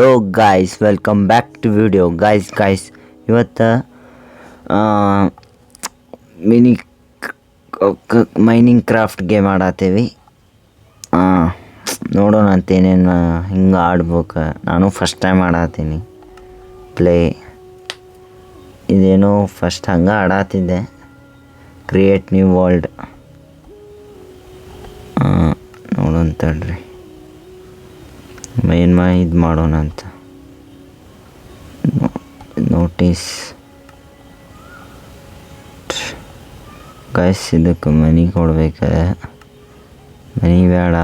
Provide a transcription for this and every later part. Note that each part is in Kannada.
Hello guys, welcome back to video. Guys ಇವತ್ತು ಮಿನಿ ಮೈನಿಂಗ್ ಕ್ರಾಫ್ಟ್ ಗೇಮ್ ಆಡತ್ತೀವಿ. ನೋಡೋಣ ಅಂತ ಏನೇನು ಹಿಂಗೆ ಆಡ್ಬೇಕು. ನಾನು ಫಸ್ಟ್ ಟೈಮ್ ಆಡತ್ತೀನಿ ಪ್ಲೇ. ಇದೇನೋ ಫಸ್ಟ್ ಹಂಗೆ ಆಡತ್ತಿದ್ದೆ. ಕ್ರಿಯೇಟ್ ನ್ಯೂ ವರ್ಲ್ಡ್ ನೋಡೋಣ ತಡ್ರಿ. ಇದು ಮಾಡೋಣ ಅಂತ. ನೋಟಿಸ್ ಗೈಸ್, ಇದಕ್ಕೆ ಮನಿ ಕೊಡ್ಬೇಕು. ಮನಿ ಬೇಡ,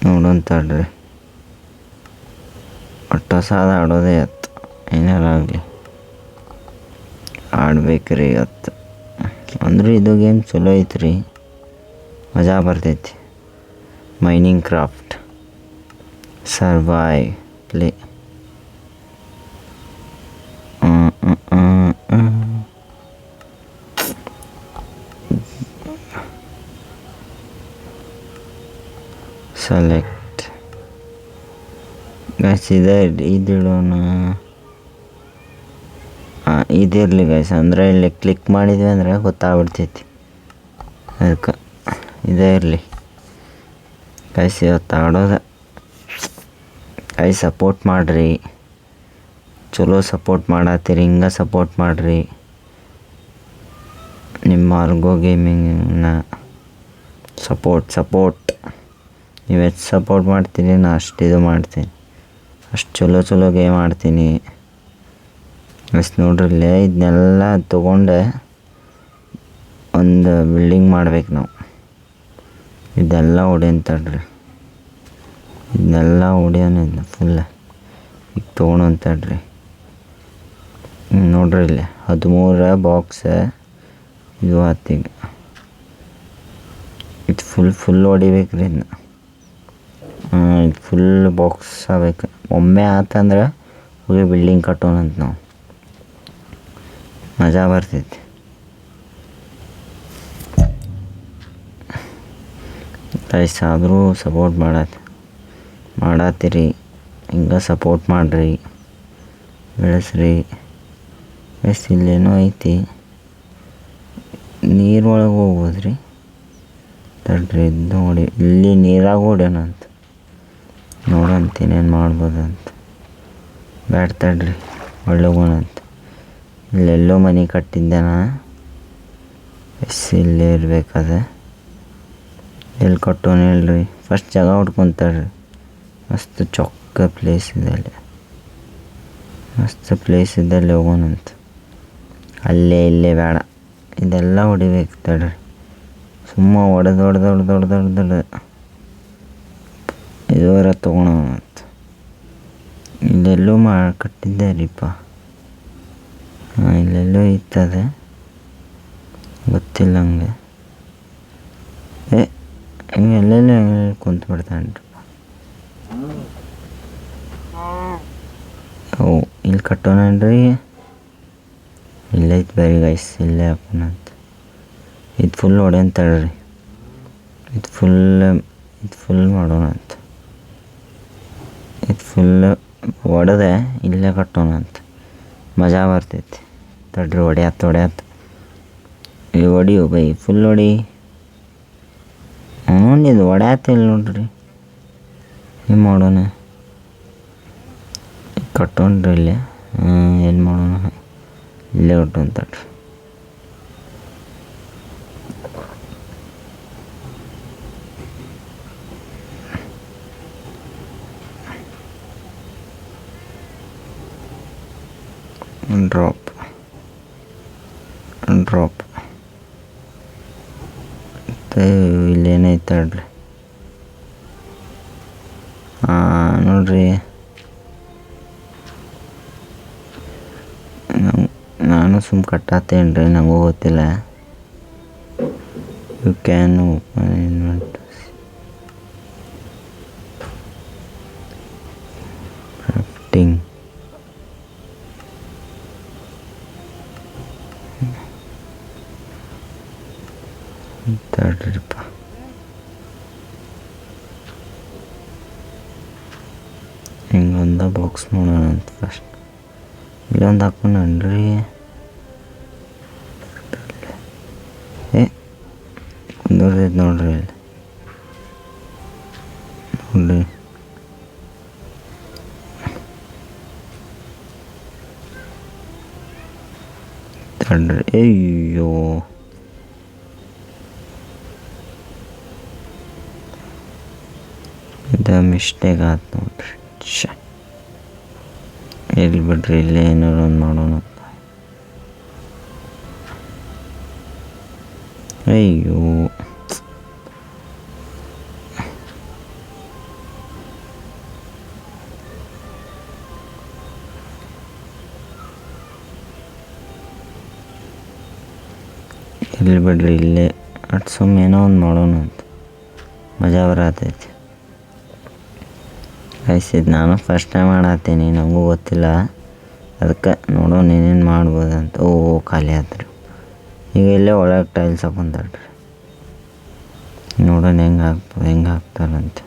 ನೋಡೋಣ ತಡ್ರಿ. ಒಟ್ಟು ಹೊಸಾದ ಆಡೋದೇ ಇತ್ತು. ಏನಾರಾಗಲಿ ಆಡ್ಬೇಕ್ರಿ ಇವತ್ತು. ಅಂದ್ರೆ ಇದು ಗೇಮ್ ಚಲೋ ಐತ್ರಿ, ಮಜಾ ಬರ್ತೈತಿ. Mining craft survive play. Select guys, ಇದಿಡೋಣ. ಇದಿರಲಿ ಗೈಸ್, ಅಂದರೆ ಇಲ್ಲಿ ಕ್ಲಿಕ್ ಮಾಡಿದ್ವಿ ಅಂದರೆ ಗೊತ್ತಾಗ್ಬಿಡ್ತೈತಿ. ಅದಕ್ಕೆ ಇದೇ ಇರಲಿ ಗೈಸ್. ಇವತ್ತು ಆಡೋದ ಗೈಸ್. ಸಪೋರ್ಟ್ ಮಾಡಿರಿ, ಚಲೋ ಸಪೋರ್ಟ್ ಮಾಡತ್ತೀರಿ. ಹಿಂಗೆ ಸಪೋರ್ಟ್ ಮಾಡಿರಿ ನಿಮ್ಮ ಆರ್ಗೋ ಗೇಮಿಂಗ್ನ. ಸಪೋರ್ಟ್ ನೀವು ಎಷ್ಟು ಸಪೋರ್ಟ್ ಮಾಡ್ತೀನಿ, ನಾನು ಅಷ್ಟು ಇದು ಮಾಡ್ತೀನಿ. ಅಷ್ಟು ಚಲೋ ಗೇಮ್ ಆಡ್ತೀನಿ. ಎಷ್ಟು ನೋಡ್ರಿಲ್ಲೇ, ಇದನ್ನೆಲ್ಲ ತೊಗೊಂಡೆ ಒಂದು ಬಿಲ್ಡಿಂಗ್ ಮಾಡ್ಬೇಕು ನಾವು. ಇದೆಲ್ಲ ಹೊಡೆಯಂತಡ್ರಿ, ಇದನ್ನೆಲ್ಲ ಹೊಡೆಯೋಣ ಫುಲ್ಲ. ಈಗ ತೊಗೊಳಂತಡ್ರಿ. ನೋಡ್ರಿ ಇಲ್ಲೇ 13 ಬಾಕ್ಸ್ ಇದು ಆತೀಗ. ಇದು ಫುಲ್ ಹೊಡಿಬೇಕ್ರಿ ಇದನ್ನ. ಇದು ಫುಲ್ ಬಾಕ್ಸ್ ಆಗ್ಬೇಕು. ಒಮ್ಮೆ ಆತಂದ್ರೆ ಹೋಗಿ ಬಿಲ್ಡಿಂಗ್ ಕಟ್ಟೋಣಂತ ನಾವು. ಮಜಾ ಬರ್ತೈತಿ. ಗೈಸ್, ಆದರೂ ಸಪೋರ್ಟ್ ಮಾಡತ್ತೀರಿ. ಹಿಂಗೆ ಸಪೋರ್ಟ್ ಮಾಡಿರಿ, ಬೆಳೆಸ್ರಿ. ಗೈಸ್, ಇಲ್ಲೇನೋ ಐತಿ, ನೀರೊಳಗೆ ಹೋಗ್ಬೋದ್ರಿ. ತಡ್ರಿ, ಇದು ನೋಡಿ, ಇಲ್ಲಿ ನೀರಾಗ ಹೊಡ್ಯೋಣಂತ. ನೋಡಂತ ಏನೇನು ಮಾಡ್ಬೋದಂತ. ಬ್ಯಾಡ ತಡ್ರಿ, ಒಳ್ಳೋಗೋಣಂತ. ಇಲ್ಲೆಲ್ಲೋ ಮನೆ ಕಟ್ಟಿದ್ದೆ ನಾ. ಇಲ್ಲೇ ಇರ್ಬೇಕದ. ಎಲ್ಲಿ ಕಟ್ಟೋಣ ಹೇಳ್ರಿ. ಫಸ್ಟ್ ಜಾಗ ಹುಡ್ಕೊಂತಾರ್ರಿ. ಮಸ್ತ್ ಚೊಕ್ಕ ಪ್ಲೇಸ್ ಇದೆ ಅಲ್ಲಿ. ಮಸ್ತ್ ಪ್ಲೇಸ್ ಇದ್ದಲ್ಲಿ ಹೋಗೋಣಂತ. ಇಲ್ಲೇ ಬೇಡ, ಇದೆಲ್ಲ ಹೊಡಿಬೇಕು ತಡ್ರಿ. ಸುಮ್ಮ ಹೊಡೆದು ಇದೂರ ತೊಗೊಳೋಣಂತ. ಇಲ್ಲೆಲ್ಲೂ ಕಟ್ಟಿದ್ದೆ ರೀಪ್ಪ. ಇಲ್ಲೆಲ್ಲೋ ಇರ್ತದೆ, ಗೊತ್ತಿಲ್ಲ ಹಂಗೆ. ಎಲ್ಲೆಲ್ಲ ಕುಂತು ಬಿಡ್ತಾನ್ರಿ. ಇಲ್ಲಿ ಕಟ್ಟೋಣನ್ರಿ. ಇಲ್ಲೈತೆ ಬೇರೆ ಗೈಸ್, ಇಲ್ಲೇ ಹಾಕೋಣಂತ. ಇದು ಫುಲ್ ಹೊಡೆಯಂತಳ್ರಿ. ಇದು ಫುಲ್ ಮಾಡೋಣಂತ. ಇದು ಫುಲ್ ಹೊಡೆದೆ ಇಲ್ಲೇ ಕಟ್ಟೋಣಂತ. ಮಜಾ ಬರ್ತೈತಿ. ತಡ್ರಿ, ಹೊಡ್ಯಾತ ಇದು ಹೊಡಿಯು ಬೈ, ಫುಲ್ ಹೊಡಿ. ಇದು ಹೊಡ್ಯಾತಿಲ್ಲ ನೋಡ್ರಿ. ಏನು ಮಾಡೋಣ, ಕಟ್ಟೋಣ್ರಿ ಇಲ್ಲೇ. ಏನು ಮಾಡೋಣ, ಇಲ್ಲೇ ಕಟ್ಟೋಣ ತಡ್ರಿ. ಡ್ರಾಪ್ ಇಲ್ಲೇನೈತೆ ತಡ್ರಿ. ನೋಡ್ರಿ, ನಾನು ಸುಮ್ಮ ಕಟ್ಟಾತೇನ್ರಿ, ನನಗೂ ಗೊತ್ತಿಲ್ಲ. You can open inventory crafting. ತಡ್ರಿಪ್ಪ, ಹಿಂಗೊಂದು ಬಾಕ್ಸ್ ನೋಡೋಣ ಅಂತ ಫಸ್ಟ್. ಇಲ್ಲೊಂದು ಹಾಕೊಂಡ್ರಿ. ಕುಂದೂರ್ದೈತೆ ನೋಡ್ರಿ ಇಲ್ಲಿ ನೋಡ್ರಿ. ತಡ್ರಿ. ಅಯ್ಯೋ ಇದು ಮಿಸ್ಟೇಕ್ ಆಯ್ತು ನೋಡ್ರಿ. ಇಲ್ಲಿ ಬಿಡ್ರಿ, ಇಲ್ಲೇ ಏನಾರು ಒಂದು ಮಾಡೋಣ. ಅಯ್ಯೋ ಇಲ್ಲಿ ಬಿಡ್ರಿ, ಇಲ್ಲೇ ಅಟ್ ಸುಮ್ಮನೆ ಏನೋ ಒಂದು ಮಾಡೋಣ ಅಂತ. ಮಜಾ ಬರತೈತಿ. ಇದು ನಾನು ಫಸ್ಟ್ ಟೈಮ್ ಮಾಡತ್ತೀನಿ, ನನಗೂ ಗೊತ್ತಿಲ್ಲ. ಅದಕ್ಕೆ ನೋಡೋಣ ಏನೇನು ಮಾಡ್ಬೋದಂತ. ಖಾಲಿ ಆತ್ರಿ. ಈಗ ಇಲ್ಲೇ ಒಳಗೆ ಟೈಲ್ಸ್ ಹಾಕೊಂತಾಳ್ರಿ. ನೋಡೋಣ ಹೆಂಗೆ ಹಾಕ್ತಾರಂತ.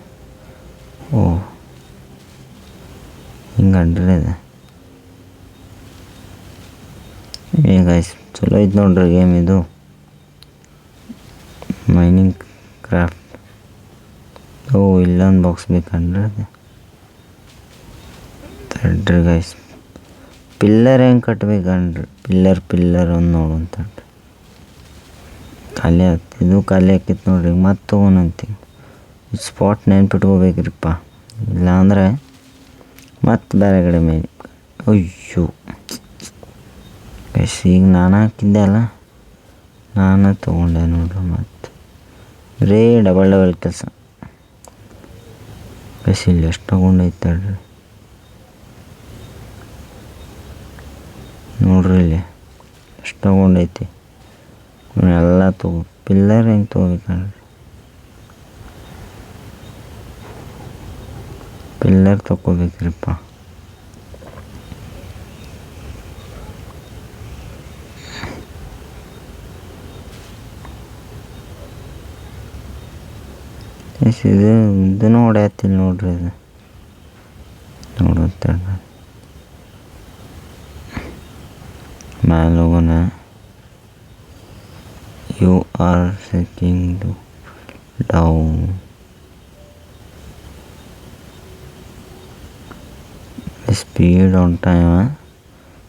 ಹಿಂಗೆ ಅಡ್ರಿ ಇದೆ. ಈಗ ಚಲೋ ಐತೆ ನೋಡ್ರಿ ಗೇಮ್ ಇದು. Mining craft. ಇಲ್ಲೊಂದು ಬಾಕ್ಸ್ ಬೇಕಂಡ್ರಿ ಅದು. ತಡ್ರಿ ಗೈಸ್, ಪಿಲ್ಲರ್ ಹೆಂಗೆ ಕಟ್ಬೇಕನ್ರಿ? ಪಿಲ್ಲರ್ ಒಂದು ನೋಡುವಂತಡ್ರಿ. ಖಾಲಿ ಆಯ್ತು, ಇದು ಖಾಲಿ ಹಾಕಿತ್ತು ನೋಡ್ರಿ. ಮತ್ತೆ ತೊಗೊಂಡಂತೀವಿ. ಸ್ಪಾಟ್ ನೆನ್ಪಿಟ್ಕೋಬೇಕ್ರಿಪ್ಪ, ಇಲ್ಲಾಂದ್ರೆ ಮತ್ತೆ ಬೇರೆ ಕಡೆ ಮೇಲೆ. ಅಯ್ಯೋ ಗೈಸ್, ಈಗ ನಾನು ಹಾಕಿದ್ದೆ ಅಲ್ಲ, ನಾನು ತೊಗೊಂಡೆ ನೋಡ್ರಿ. ಮತ್ತು ಬರೀ ಡಬಲ್ ಕೆಲಸ. ಗೈಸ್ ಇಲ್ಲಿ ಎಷ್ಟು ತೊಗೊಂಡೈತಡ್ರಿ ನೋಡ್ರಿ, ಇಲ್ಲಿ ಎಷ್ಟು ತೊಗೊಂಡೈತಿ ಎಲ್ಲ ಪಿಲ್ಲರ್ ಹೆಂಗೆ ತೊಗೋಬೇಕಂಡ್ರಿ? ಪಿಲ್ಲರ್ ತೊಗೋಬೇಕ್ರಿಪ್ಪ. ಇದನ್ನು ಹೊಡ್ಯಾತಿಲ್ಲ ನೋಡ್ರಿ. ಇದು ನೋಡುತ್ತ ಮ್ಯಾಲೆ ಹೋಗೋಣ. You are sinking down. Speed on time.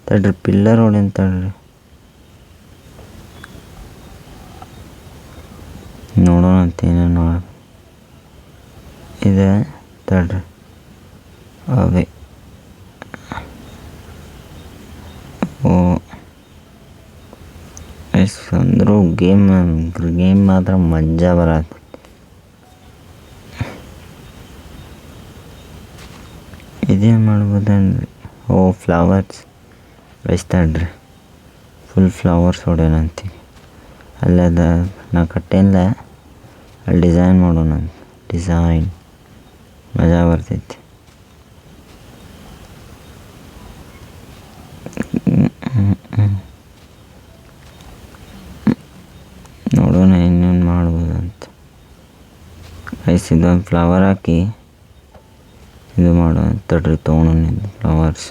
ತಡ್ರಿ, ಪಿಲ್ಲರ್ ಹೊಡೆನ್ ತಡ್ರಿ. ನೋಡೋಣ ಅಂತ ಏನೇನು ನೋಡಿ. ಇದೆ ತಡ್ರಿ. ಅವೇ ಅಂದರೂ ಗೇಮ್ ಮಾತ್ರ ಮಜಾ ಬರತ್ತೆ. ಇದೇನು ಮಾಡ್ಬೋದನ್ರಿ? ಫ್ಲವರ್ಸ್ ಬೆಳೆಸ್ತಾಡ್ರಿ. ಫುಲ್ ಫ್ಲವರ್ಸ್ ಹೊಡೆಯೋಣಂತೀವಿ. ಅಲ್ಲದ ನಾ ಕಟ್ಟೇನಿಲ್ಲ, ಅಲ್ಲಿ ಡಿಸೈನ್ ಮಾಡೋಣ. ಡಿಸೈನ್ ಮಜಾ ಬರ್ತೈತಿ. ನೋಡೋಣ ಇನ್ನೇನು ಮಾಡ್ಬೋದಂತ. ಗೈಸ್ ಇದೊಂದು ಫ್ಲವರ್ ಹಾಕಿ ಇದು ಮಾಡೋಣ. ತಡ್ರಿ ತೊಗೊಳೋಣ ಫ್ಲವರ್ಸ್.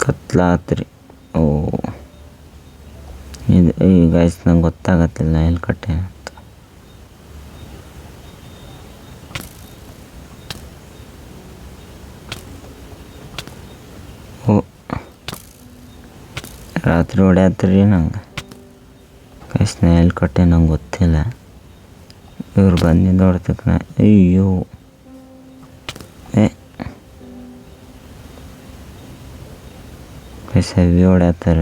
ಕತ್ಲಾತ್ರಿ. ಇದು ಈ ಗೈಸ್ ನಂಗೆ ಗೊತ್ತಾಗತ್ತಿಲ್ಲ ಎಲ್ಲಿ ಕಟ್ಟೆ ಅಂತ. ರಾತ್ರಿ ಹೊಡ್ಯಾತ್ರಿ ನಂಗೆ. ಗೈಸ್ ನಾ ಎಲ್ಲಿ ಕಟ್ಟೆ ನಂಗೆ ಗೊತ್ತಿಲ್ಲ. ಇವ್ರು ಬಂದಿದ್ದು ಹೊಡ್ತಕ್ಕ. ಅಯ್ಯೋ ಗೈಸ್ ಹೆವಿ ಹೊಡ್ಯಾತಾರ.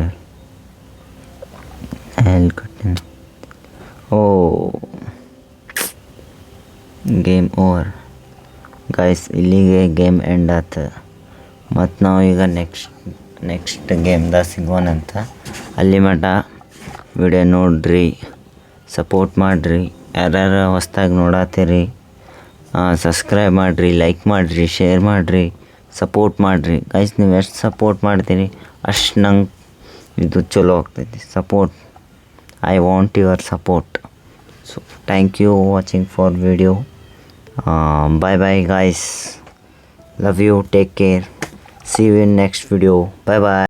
ಎಲ್ಲಿ ಕಟ್ಟೆ? Game over guys. ಇಲ್ಲಿಗೆ ಗೇಮ್ ಎಂಡ್ ಆಯ್ತು. ಮತ್ತು ನಾವು ಈಗ ನೆಕ್ಸ್ಟ್ ಗೇಮ್ದಾಗ ಸಿಗೋಣಂತ. ಅಲ್ಲಿ ಮಟ ವಿಡಿಯೋ ನೋಡ್ರಿ, ಸಪೋರ್ಟ್ ಮಾಡಿರಿ. ಯಾರ್ಯಾರು ಹೊಸ್ದಾಗಿ ನೋಡತ್ತೀರಿ ಸಬ್ಸ್ಕ್ರೈಬ್ ಮಾಡಿರಿ, ಲೈಕ್ ಮಾಡಿರಿ, ಶೇರ್ ಮಾಡಿರಿ, ಸಪೋರ್ಟ್ ಮಾಡಿರಿ. ಗೈಸ್ ನೀವು ಎಷ್ಟು ಸಪೋರ್ಟ್ ಮಾಡ್ತೀರಿ ಅಷ್ಟು ನಂಗೆ ಇದು ಚಲೋ ಆಗ್ತೈತಿ. Support, I want your support. So thank you watching for video. Bye bye guys. Love you, take care, see you in next video, bye bye.